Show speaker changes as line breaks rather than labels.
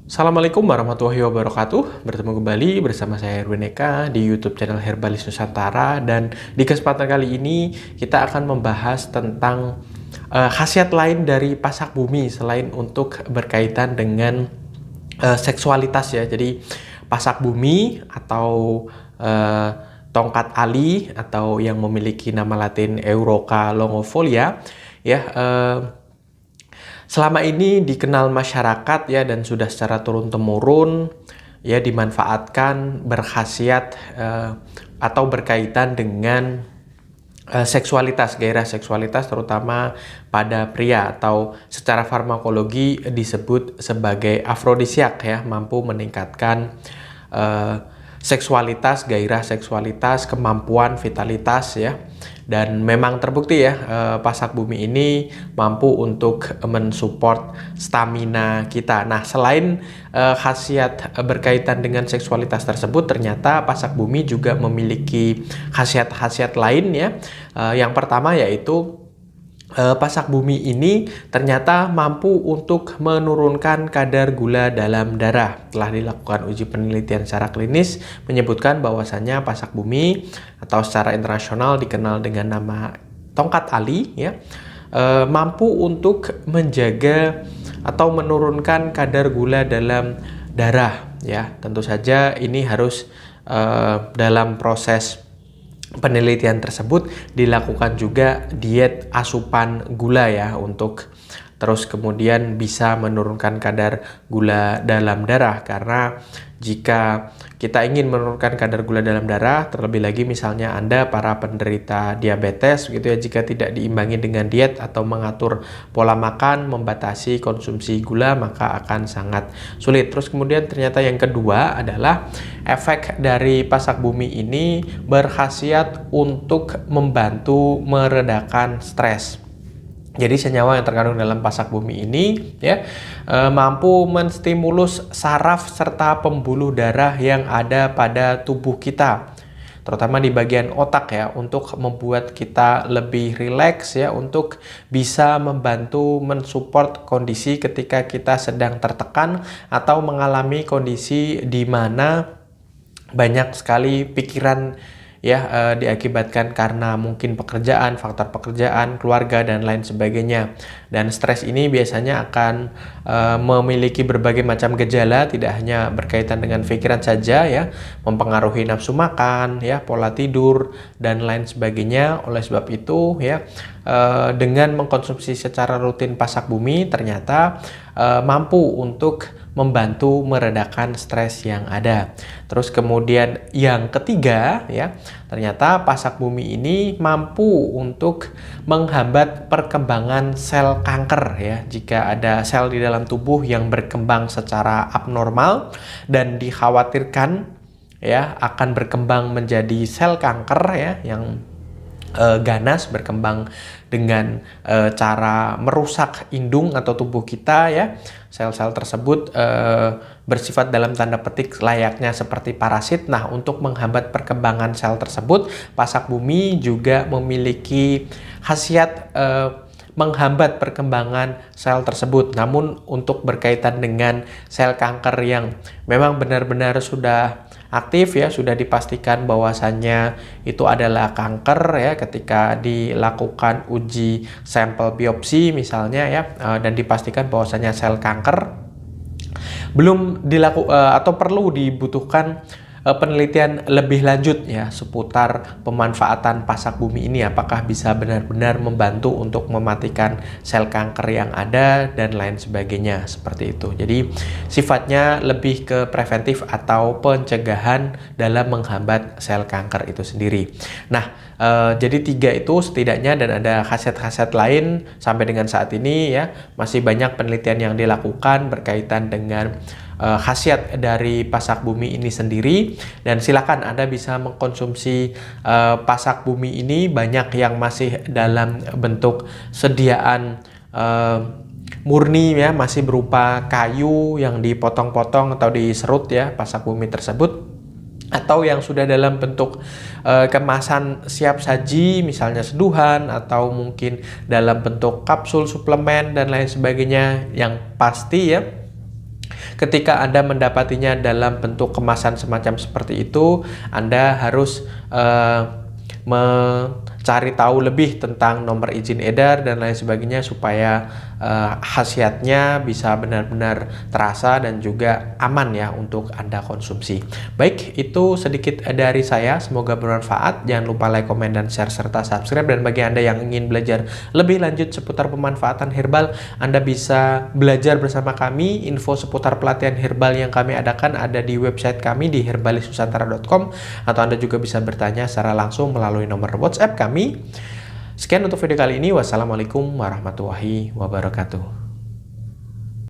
Assalamualaikum warahmatullahi wabarakatuh. Bertemu kembali bersama saya Erwin Eka di YouTube channel Herbalis Nusantara, dan di kesempatan kali ini kita akan membahas tentang khasiat lain dari pasak bumi selain untuk berkaitan dengan seksualitas ya. Jadi pasak bumi atau tongkat ali atau yang memiliki nama latin Euroca longifolia ya, selama ini dikenal masyarakat ya, dan sudah secara turun-temurun ya dimanfaatkan berkhasiat atau berkaitan dengan seksualitas, gairah seksualitas terutama pada pria, atau secara farmakologi disebut sebagai afrodisiak ya, mampu meningkatkan seksualitas, gairah seksualitas, kemampuan vitalitas ya. Dan memang terbukti ya, pasak bumi ini mampu untuk mensupport stamina kita. Nah, selain khasiat berkaitan dengan seksualitas tersebut, ternyata pasak bumi juga memiliki khasiat-khasiat lain ya. Yang pertama yaitu pasak bumi ini ternyata mampu untuk menurunkan kadar gula dalam darah. Telah dilakukan uji penelitian secara klinis menyebutkan bahwasannya pasak bumi atau secara internasional dikenal dengan nama tongkat ali ya, mampu untuk menjaga atau menurunkan kadar gula dalam darah ya. Tentu saja ini harus dalam proses penelitian tersebut dilakukan juga diet asupan gula ya, untuk terus kemudian bisa menurunkan kadar gula dalam darah. Karena jika kita ingin menurunkan kadar gula dalam darah, terlebih lagi misalnya Anda para penderita diabetes gitu ya, jika tidak diimbangi dengan diet atau mengatur pola makan, membatasi konsumsi gula, maka akan sangat sulit. Terus kemudian ternyata yang kedua adalah efek dari pasak bumi ini berkhasiat untuk membantu meredakan stres. Jadi senyawa yang terkandung dalam pasak bumi ini ya mampu menstimulus saraf serta pembuluh darah yang ada pada tubuh kita, terutama di bagian otak ya, untuk membuat kita lebih rileks ya, untuk bisa membantu mensupport kondisi ketika kita sedang tertekan atau mengalami kondisi di mana banyak sekali pikiran ya, diakibatkan karena mungkin pekerjaan, faktor pekerjaan, keluarga, dan lain sebagainya. Dan stres ini biasanya akan memiliki berbagai macam gejala, tidak hanya berkaitan dengan pikiran saja ya, mempengaruhi nafsu makan ya, pola tidur, dan lain sebagainya. Oleh sebab itu ya, dengan mengkonsumsi secara rutin pasak bumi ternyata mampu untuk membantu meredakan stres yang ada. Terus kemudian yang ketiga ya, ternyata pasak bumi ini mampu untuk menghambat perkembangan sel kanker ya. Jika ada sel di dalam tubuh yang berkembang secara abnormal dan dikhawatirkan ya akan berkembang menjadi sel kanker ya, yang ganas, berkembang dengan cara merusak indung atau tubuh kita ya. Sel-sel tersebut bersifat dalam tanda petik layaknya seperti parasit. Nah, untuk menghambat perkembangan sel tersebut, pasak bumi juga memiliki khasiat menghambat perkembangan sel tersebut. Namun untuk berkaitan dengan sel kanker yang memang benar-benar sudah aktif ya, sudah dipastikan bahwasannya itu adalah kanker ya, ketika dilakukan uji sampel biopsi misalnya ya, dan dipastikan bahwasannya sel kanker, belum atau perlu dibutuhkan penelitian lebih lanjut ya seputar pemanfaatan pasak bumi ini, apakah bisa benar-benar membantu untuk mematikan sel kanker yang ada dan lain sebagainya, seperti itu. Jadi sifatnya lebih ke preventif atau pencegahan dalam menghambat sel kanker itu sendiri. Nah, jadi tiga itu setidaknya, dan ada khasiat-khasiat lain sampai dengan saat ini ya, masih banyak penelitian yang dilakukan berkaitan dengan khasiat dari pasak bumi ini sendiri. Dan silakan Anda bisa mengkonsumsi pasak bumi ini, banyak yang masih dalam bentuk sediaan murni ya, masih berupa kayu yang dipotong-potong atau diserut ya, pasak bumi tersebut, atau yang sudah dalam bentuk kemasan siap saji, misalnya seduhan, atau mungkin dalam bentuk kapsul suplemen dan lain sebagainya. Yang pasti ya, Ketika Anda mendapatinya dalam bentuk kemasan semacam seperti itu, Anda harus mencari tahu lebih tentang nomor izin edar dan lain sebagainya supaya khasiatnya bisa benar-benar terasa dan juga aman ya untuk Anda konsumsi. Baik, itu sedikit dari saya, semoga bermanfaat. Jangan lupa like, komen, dan share serta subscribe. Dan bagi Anda yang ingin belajar lebih lanjut seputar pemanfaatan herbal, Anda bisa belajar bersama kami. Info seputar pelatihan herbal yang kami adakan ada di website kami di herbalisnusantara.com, atau Anda juga bisa bertanya secara langsung melalui nomor WhatsApp kami. Sekian untuk video kali ini. Wassalamualaikum warahmatullahi wabarakatuh.